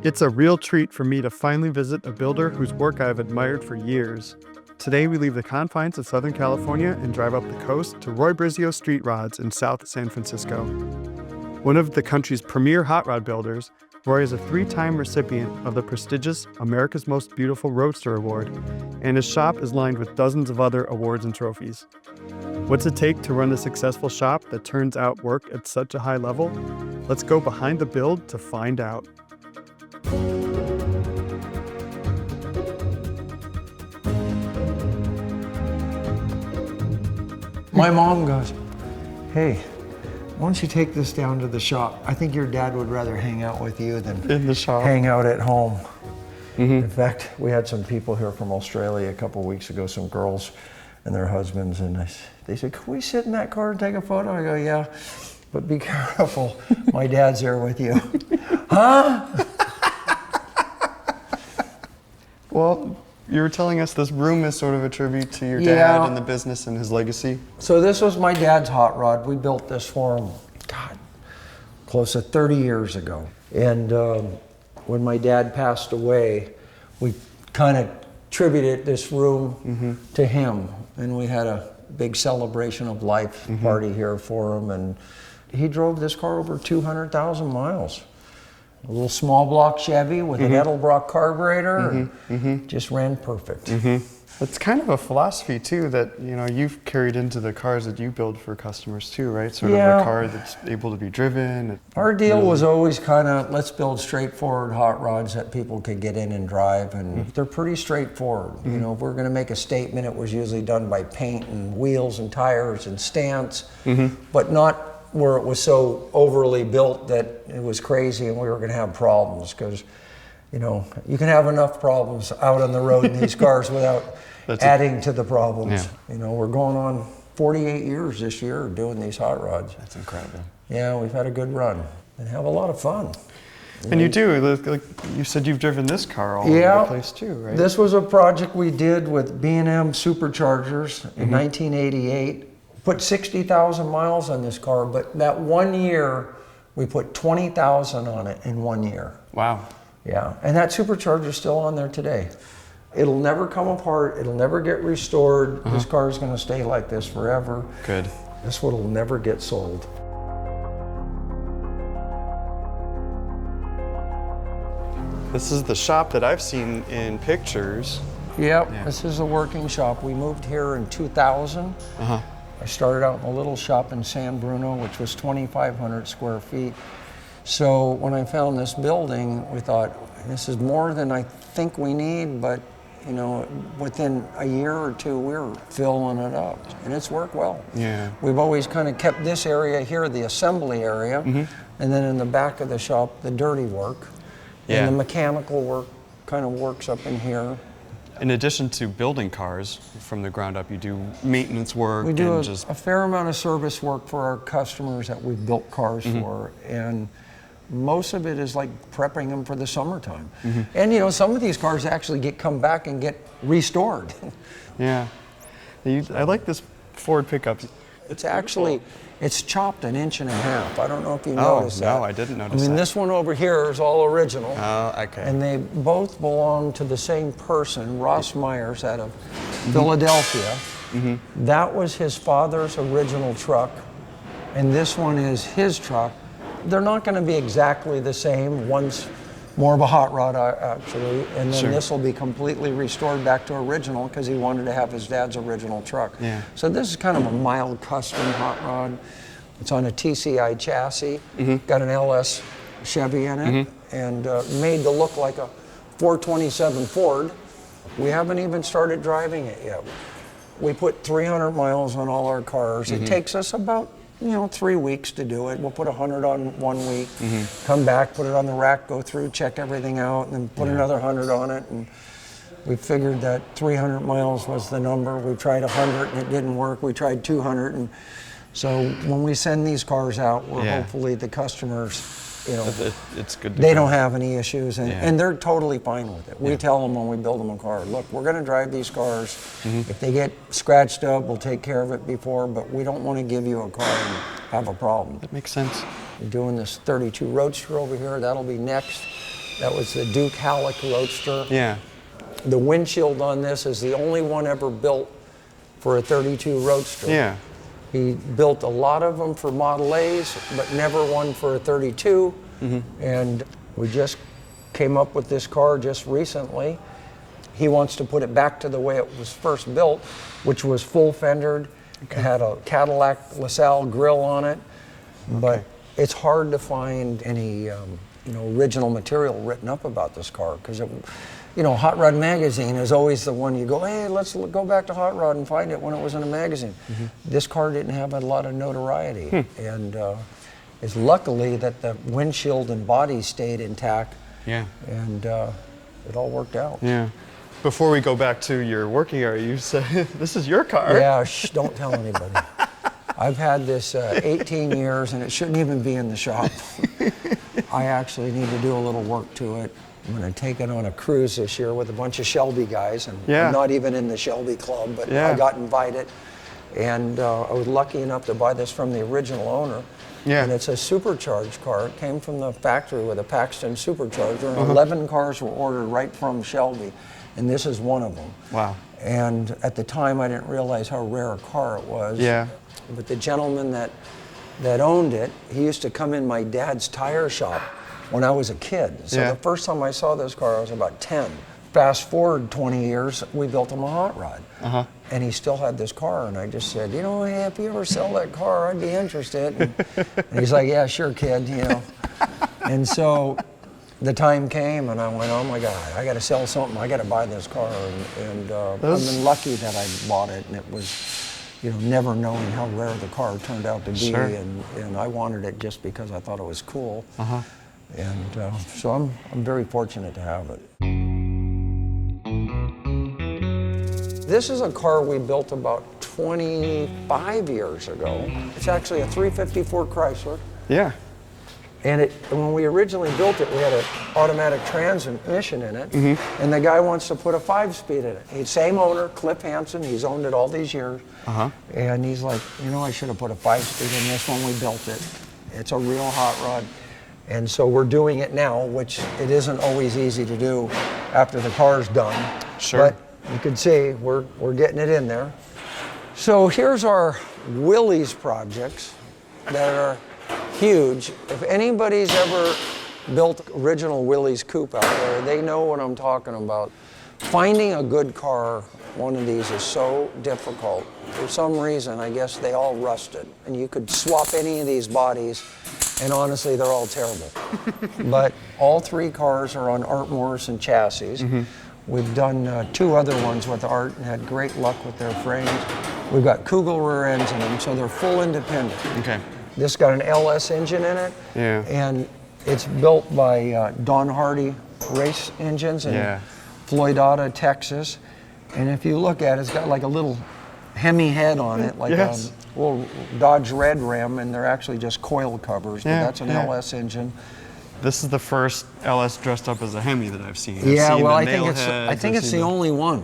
It's a real treat for me to finally visit a builder whose work I've admired for years. Today we leave the confines of Southern California and drive up the coast to Roy Brizio Street Rods in South San Francisco. One of the country's premier hot rod builders, Roy is a 3-time recipient of the prestigious America's Most Beautiful Roadster Award, and his shop is lined with dozens of other awards and trophies. What's it take to run a successful shop that turns out work at such a high level? Let's go behind the build to find out. My mom goes, "Hey, why don't you take this down to the shop? I think your dad would rather hang out with you than In the shop. hang out at home." In fact, we had some people here from Australia a couple of weeks ago, some girls and their husbands, and they said, "Can we sit in that car and take a photo?" I go, "Yeah, but be careful. My dad's there with you." Huh? Well, you were telling us this room is sort of a tribute to your Yeah. dad and the business and his legacy. So this was my dad's hot rod. We built this for him, God, close to 30 years ago. And when my dad passed away, we kind of tributed this room to him. And we had a big celebration of life party here for him. And he drove this car over 200,000 miles. A little small block Chevy with an Edelbrock carburetor, just ran perfect. It's kind of a philosophy too that you've carried into the cars that you build for customers too, right? Sort of a car that's able to be driven. Our deal was always kind of, let's build straightforward hot rods that people could get in and drive, and they're pretty straightforward. You know, if we're going to make a statement, it was usually done by paint and wheels and tires and stance, but not where it was so overly built that it was crazy and we were going to have problems, because you can have enough problems out on the road in these cars without adding to the problems. We're going on 48 years this year doing these hot rods. That's incredible. Yeah, we've had a good run and have a lot of fun. And you do, like you said, you've driven this car all over the place too, right? This was a project we did with B&M Superchargers in 1988. Put 60,000 miles on this car, but that 1 year, we put 20,000 on it in 1 year. Wow. Yeah, and that supercharger's still on there today. It'll never come apart, it'll never get restored. This car is gonna stay like this forever. Good. This one will never get sold. This is the shop that I've seen in pictures. Yep, this is a working shop. We moved here in 2000. I started out in a little shop in San Bruno, which was 2,500 square feet. So when I found this building, we thought, this is more than I think we need, but within a year or two, we were filling it up, and it's worked well. Yeah. We've always kind of kept this area here, the assembly area, and then in the back of the shop, the dirty work. And the mechanical work kind of works up in here. In addition to building cars from the ground up, you do maintenance work. We do and a fair amount of service work for our customers that we've built cars for, and most of it is like prepping them for the summertime. And some of these cars actually come back and get restored. Yeah. I like this Ford pickup. It's chopped 1.5 inches. I don't know if you noticed that. No, I didn't notice that. This one over here is all original. Oh, okay. And they both belong to the same person, Ross Myers out of Philadelphia. That was his father's original truck, and this one is his truck. They're not going to be exactly the same. One's more of a hot rod, actually, and then this will be completely restored back to original because he wanted to have his dad's original truck. Yeah. So this is kind of a mild custom hot rod. It's on a TCI chassis, got an LS Chevy in it, and made to look like a 427 Ford. We haven't even started driving it yet. We put 300 miles on all our cars. It takes us about 3 weeks to do it. We'll put 100 on 1 week, come back, put it on the rack, go through, check everything out, and then put another 100 on it. And we figured that 300 miles was the number. We tried 100 and it didn't work. We tried 200. And so when we send these cars out, we're hopefully the customers, it's good. They don't have any issues, and they're totally fine with it. We tell them when we build them a car, look, we're going to drive these cars. If they get scratched up, we'll take care of it before, but we don't want to give you a car and have a problem. That makes sense. We're doing this 32 Roadster over here. That'll be next. That was the Duke Halleck Roadster. Yeah. The windshield on this is the only one ever built for a 32 Roadster. Yeah. He built a lot of them for Model A's, but never one for a 32. And we just came up with this car just recently. He wants to put it back to the way it was first built, which was full fendered. It had a Cadillac LaSalle grill on it, but it's hard to find any original material written up about this car, because Hot Rod Magazine is always the one you go, hey, let's go back to Hot Rod and find it when it was in a magazine. This car didn't have a lot of notoriety, and it's luckily that the windshield and body stayed intact. Yeah. And it all worked out. Yeah. Before we go back to your working area, you said this is your car. Yeah, don't tell anybody. I've had this 18 years, and it shouldn't even be in the shop. I actually need to do a little work to it. I'm going to take it on a cruise this year with a bunch of Shelby guys, and I'm not even in the Shelby club, but I got invited. And I was lucky enough to buy this from the original owner. Yeah. And it's a supercharged car. It came from the factory with a Paxton supercharger, and 11 cars were ordered right from Shelby, and this is one of them. Wow. And at the time, I didn't realize how rare a car it was. Yeah. But the gentleman that owned it, he used to come in my dad's tire shop when I was a kid. So the first time I saw this car, I was about 10. Fast forward 20 years, we built him a hot rod. And he still had this car, and I just said, hey, if you ever sell that car, I'd be interested. And he's like, yeah, sure, kid, And so the time came, and I went, oh my God, I got to sell something. I got to buy this car. And I've been lucky that I bought it, and it was, never knowing how rare the car turned out to be. Sure. And I wanted it just because I thought it was cool. And so I'm very fortunate to have it. This is a car we built about 25 years ago. It's actually a 354 Chrysler. Yeah. And when we originally built it, we had an automatic transmission in it, and the guy wants to put a 5-speed in it. He's same owner, Cliff Hansen. He's owned it all these years. And he's like, I should have put a 5-speed in this when we built it. It's a real hot rod. And so we're doing it now, which it isn't always easy to do after the car's done. Sure. But you can see we're getting it in there. So here's our Willys projects that are huge. If anybody's ever built original Willys coupe out there, they know what I'm talking about. Finding a good car, one of these, is so difficult. For some reason, I guess they all rusted. And you could swap any of these bodies, and honestly, they're all terrible. But all 3 cars are on Art Morrison chassis. We've done 2 other ones with Art and had great luck with their frames. We've got Kugel rear ends in them, so they're full independent. Okay. This got an LS engine in it. Yeah. And it's built by Don Hardy race engines in Floydada, Texas. And if you look at it, it's got like a little Hemi head on it, like a little Dodge Red Ram, and they're actually just coil covers, but that's an LS engine. This is the first LS dressed up as a Hemi that I've seen. I think it's the only one.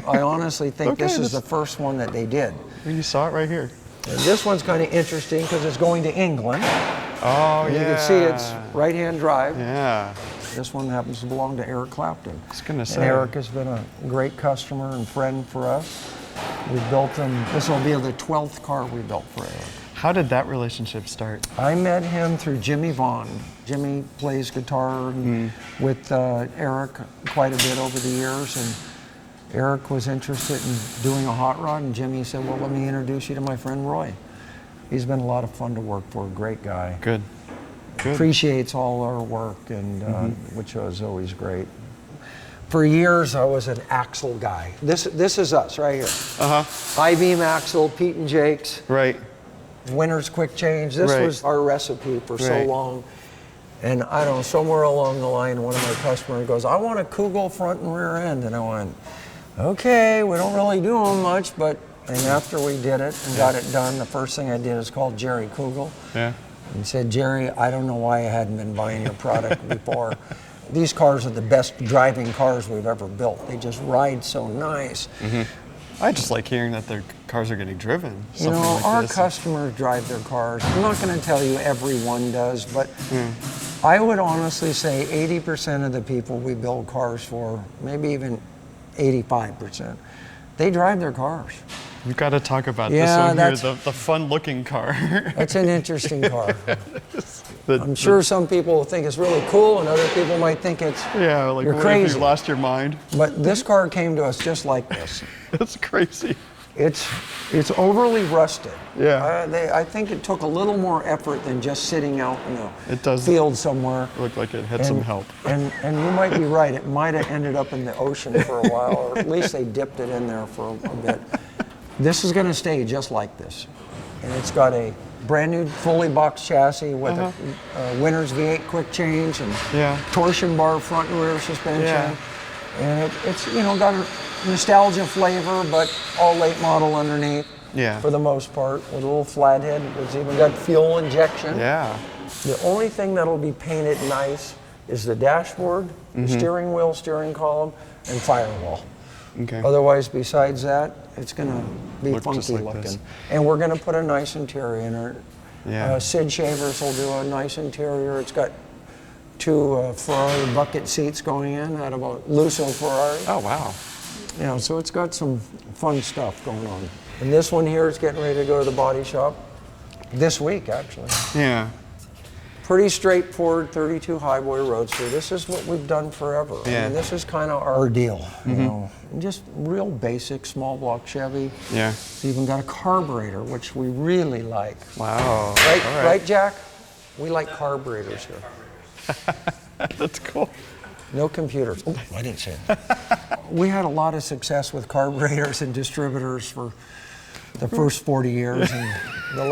I honestly think this is the first one that they did. You saw it right here. And this one's kind of interesting because it's going to England. Oh, You can see it's right-hand drive. Yeah. This one happens to belong to Eric Clapton. I was gonna say. And Eric has been a great customer and friend for us. We built him, this will be the 12th car we built for Eric. How did that relationship start? I met him through Jimmy Vaughn. Jimmy plays guitar with Eric quite a bit over the years, and Eric was interested in doing a hot rod, and Jimmy said, well, let me introduce you to my friend Roy. He's been a lot of fun to work for, a great guy. Good. Appreciates all our work, and which was always great. For years, I was an axle guy. This is us right here. I-beam axle, Pete and Jake's. Right. Winner's quick change. This was our recipe for so long. And I don't know, somewhere along the line, one of my customers goes, I want a Kugel front and rear end. And I went, okay, we don't really do them much, and after we did it and got it done, the first thing I did is call Jerry Kugel. And said, Jerry, I don't know why I hadn't been buying your product before. These cars are the best driving cars we've ever built. They just ride so nice. I just like hearing that their cars are getting driven. You know, our customers drive their cars. I'm not going to tell you everyone does, but I would honestly say 80% of the people we build cars for, maybe even 85%, they drive their cars. We've got to talk about this one here, the fun-looking car. That's an interesting car. I'm sure some people think it's really cool, and other people might think it's like you're what crazy. If you lost your mind? But this car came to us just like this. That's crazy. It's overly rusted. Yeah. I think it took a little more effort than just sitting out in a field somewhere. Look like it had some help. And you might be right. It might have ended up in the ocean for a while, or at least they dipped it in there for a bit. This is going to stay just like this. And it's got a brand new fully boxed chassis with a Winner's V8 quick change and torsion bar front and rear suspension. Yeah. And it's got a nostalgia flavor, but all late model underneath. Yeah. For the most part, with a little flathead. It's even got fuel injection. Yeah. The only thing that'll be painted nice is the dashboard, the steering wheel, steering column, and firewall. Okay. Otherwise, besides that, it's going to be funky looking. This. And we're going to put a nice interior in it. Yeah. Sid Shavers will do a nice interior. It's got 2 Ferrari bucket seats going in out of a Lusso Ferrari. Oh, wow. So it's got some fun stuff going on. And this one here is getting ready to go to the body shop this week, actually. Yeah. Pretty straightforward 32 highboy roadster. This is what we've done forever. Yeah. I mean, this is kind of our deal. You know, just real basic small block Chevy. Yeah. It's even got a carburetor, which we really like. Wow. Right, Jack? We like carburetors here. That's cool. No computers. Oh, I didn't say that. We had a lot of success with carburetors and distributors for the first 40 years, and the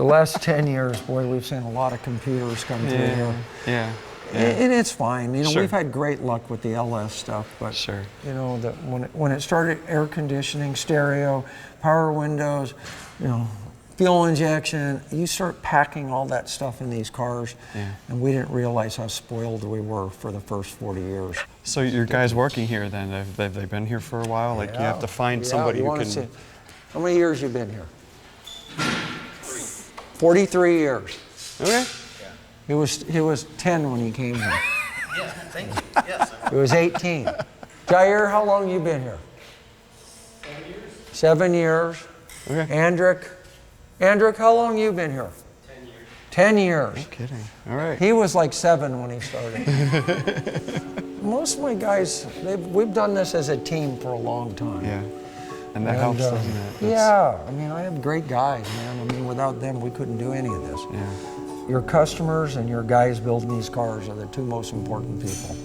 last 10 years, boy, we've seen a lot of computers come through here. Yeah. And it's fine. We've had great luck with the LS stuff, but when it started air conditioning, stereo, power windows, fuel injection, you start packing all that stuff in these cars, and we didn't realize how spoiled we were for the first 40 years. So your guys working here then, have they been here for a while? Like you have to find somebody who can... How many years you been here? 43 years. Okay. Yeah. He was 10 when he came here. Yeah, thank you. Yes. He was 18. Jair, how long you been here? 7 years. 7 years. Okay. Andrick, how long you been here? 10 years. 10 years. No kidding. All right. He was like 7 when he started. Most of my guys, we've done this as a team for a long time. Yeah. And that helps, doesn't it? Yeah. I mean, I have great guys, man. I mean, without them, we couldn't do any of this. Yeah. Your customers and your guys building these cars are the 2 most important people.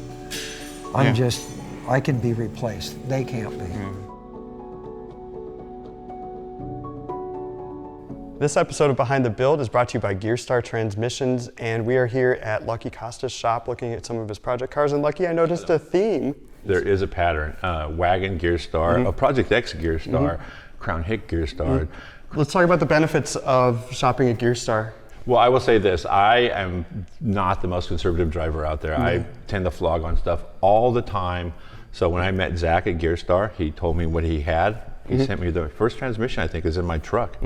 I can be replaced. They can't be. Yeah. This episode of Behind the Build is brought to you by Gearstar Transmissions, and we are here at Lucky Costa's shop looking at some of his project cars. And Lucky, I noticed a theme. There is a pattern. Wagon Gearstar, a Project X Gearstar, Crown Hick Gearstar. Let's talk about the benefits of shopping at Gearstar. Well, I will say this. I am not the most conservative driver out there. I tend to flog on stuff all the time. So when I met Zach at Gearstar, he told me what he had. He sent me the first transmission, I think, is in my truck.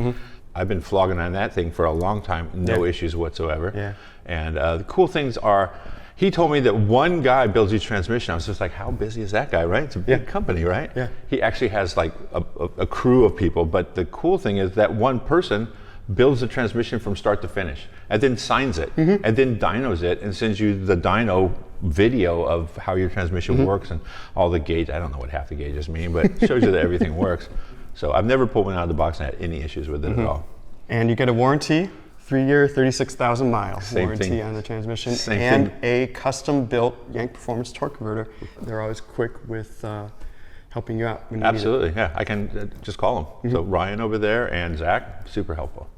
I've been flogging on that thing for a long time, no issues whatsoever. Yeah. And the cool things are, he told me that one guy builds each transmission. I was just like, how busy is that guy, right? It's a big company, right? Yeah. He actually has like a crew of people, but the cool thing is that one person builds the transmission from start to finish, and then signs it, and then dynos it, and sends you the dyno video of how your transmission works and all the gauge. I don't know what half the gauges mean, but it shows you that everything works. So I've never pulled one out of the box and had any issues with it at all. And you get a warranty, 3-year, 36,000 miles Same warranty thing. on the transmission, Same and thing. a custom-built Yank Performance torque converter. They're always quick with helping you out when you Absolutely, yeah. I can just call them. So Ryan over there and Zach, super helpful.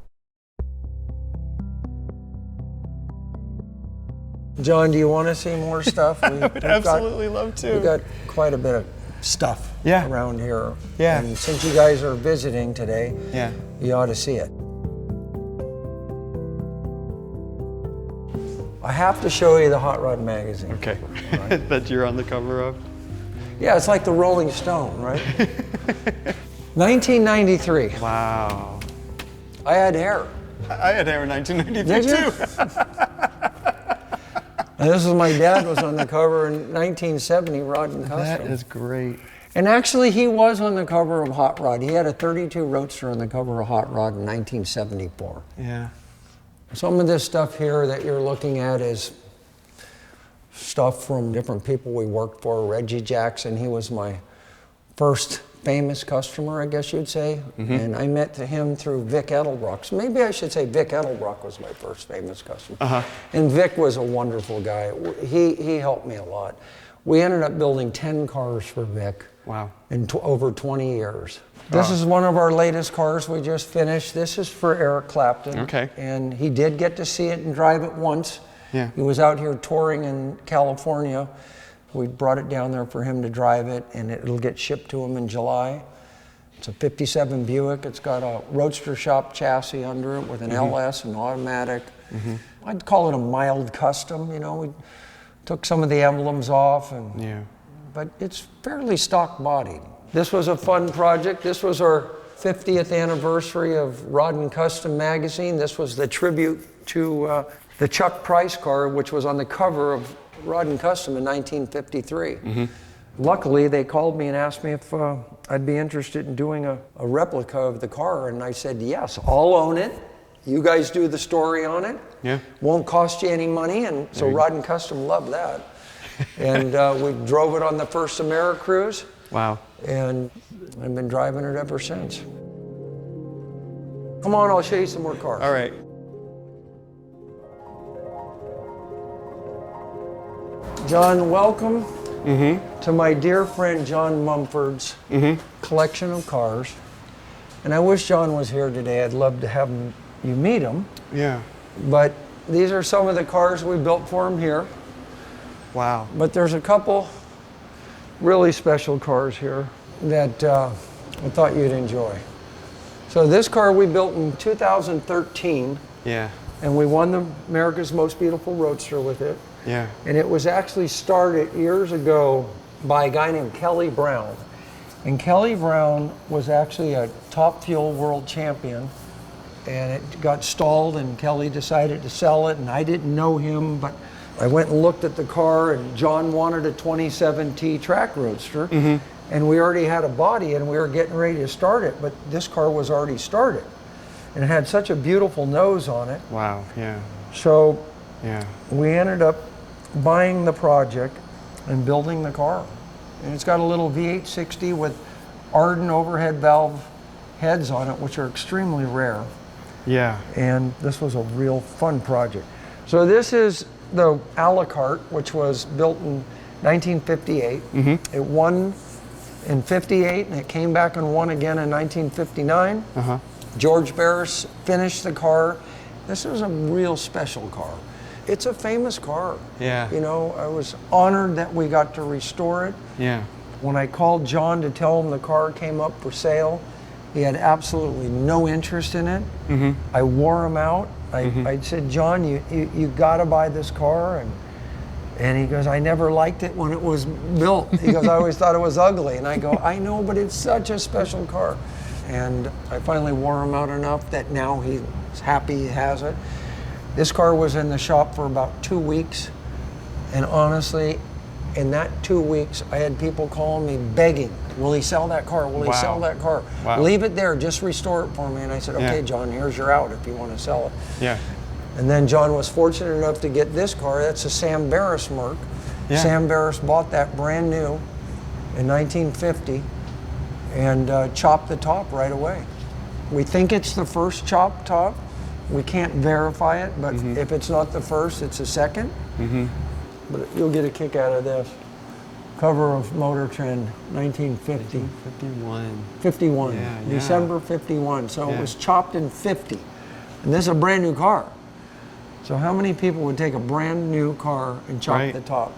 John, do you want to see more stuff? I would absolutely love to. We've got quite a bit of stuff around here. Yeah. And since you guys are visiting today, you ought to see it. I have to show you the Hot Rod magazine. Okay. Right. That you're on the cover of? Yeah, it's like the Rolling Stone, right? 1993. Wow. I had hair. I had hair in 1993 Did you? too. And this is my dad was on the cover in 1970, Rod and Custom. That is great. And actually, he was on the cover of Hot Rod. He had a 32 Roadster on the cover of Hot Rod in 1974. Yeah. Some of this stuff here that you're looking at is stuff from different people we worked for. Reggie Jackson, he was my first famous customer, I guess you'd say. And I met him through Vic Edelbrock. So maybe I should say Vic Edelbrock was my first famous customer. And Vic was a wonderful guy. He helped me a lot. We ended up building 10 cars for Vic. Wow. In over 20 years. This is one of our latest cars we just finished. This is for Eric Clapton. Okay. And he did get to see it and drive it once. Yeah. He was out here touring in California. We brought it down there for him to drive it, and it'll get shipped to him in July. It's a 57 Buick. It's got a Roadster shop chassis under it with an LS and automatic. I'd call it a mild custom, you know. We took some of the emblems off, and but it's fairly stock bodied. This was a fun project. This was our 50th anniversary of Rod and Custom magazine. This was the tribute to the Chuck Price car, which was on the cover of Rod and Custom in 1953. Luckily, they called me and asked me if I'd be interested in doing a replica of the car, and I said, yes, I'll own it. You guys do the story on it. Yeah. Won't cost you any money, and so Rod and Custom loved that. And we drove it on the first AmeriCruise. Wow. And I've been driving it ever since. Come on, I'll show you some more cars. All right. John, welcome to my dear friend John Mumford's collection of cars. And I wish John was here today. I'd love to have you meet him. Yeah. But these are some of the cars we built for him here. Wow. But there's a couple really special cars here that I thought you'd enjoy. So this car we built in 2013. Yeah. And we won the America's Most Beautiful Roadster with it. Yeah. And it was actually started years ago by a guy named Kelly Brown. And Kelly Brown was actually a Top Fuel world champion. And it got stalled, and Kelly decided to sell it, and I didn't know him, but I went and looked at the car, and John wanted a 27T track roadster, and we already had a body, and we were getting ready to start it, but this car was already started. And it had such a beautiful nose on it. Wow. Yeah. So Yeah. we ended up buying the project and building the car. And it's got a little V860 with Arden overhead valve heads on it, which are extremely rare. Yeah. And this was a real fun project. So this is the a la carte, which was built in 1958. It won in 58, and it came back and won again in 1959. George Barris finished the car. This is a real special car. It's a famous car. Yeah. You know, I was honored that we got to restore it. Yeah. When I called John to tell him the car came up for sale, he had absolutely no interest in it. I wore him out. I said, John, you gotta buy this car. And he goes, I never liked it when it was built. He goes, I always thought it was ugly. And I go, I know, but it's such a special car. And I finally wore him out enough that now he's happy he has it. This car was in the shop for about 2 weeks. And honestly, in that 2 weeks, I had people calling me begging, will he sell that car? Will he sell that car? Wow. Leave it there, just restore it for me. And I said, okay, John, here's your out if you want to sell it. Yeah. And then John was fortunate enough to get this car. That's a Sam Barris Merc. Yeah. Sam Barris bought that brand new in 1950 and chopped the top right away. We think it's the first chopped top. We can't verify it, but if it's not the first, it's the second. But you'll get a kick out of this. Cover of MotorTrend, 1950. 51. 51, Yeah, yeah. December 51. So Yeah. it was chopped in 50. And this is a brand new car. So how many people would take a brand new car and chop the top?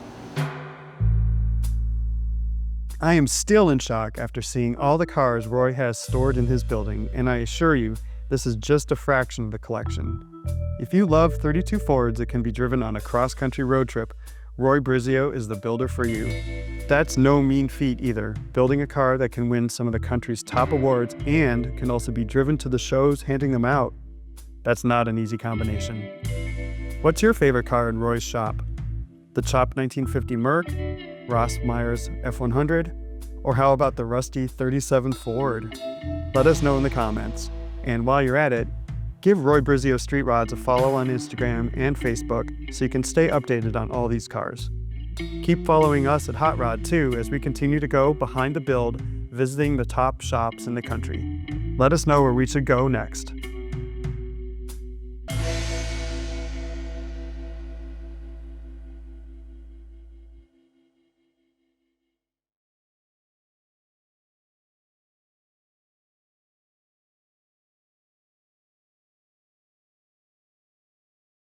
I am still in shock after seeing all the cars Roy has stored in his building, and I assure you, this is just a fraction of the collection. If you love 32 Fords that can be driven on a cross-country road trip, Roy Brizio is the builder for you. That's no mean feat either, building a car that can win some of the country's top awards and can also be driven to the shows handing them out. That's not an easy combination. What's your favorite car in Roy's shop? The chopped 1950 Merc, Ross Meyer's F100, or how about the rusty 37 Ford? Let us know in the comments. And while you're at it, give Roy Brzio Street Rods a follow on Instagram and Facebook so you can stay updated on all these cars. Keep following us at HOTROD too as we continue to go behind the build, visiting the top shops in the country. Let us know where we should go next.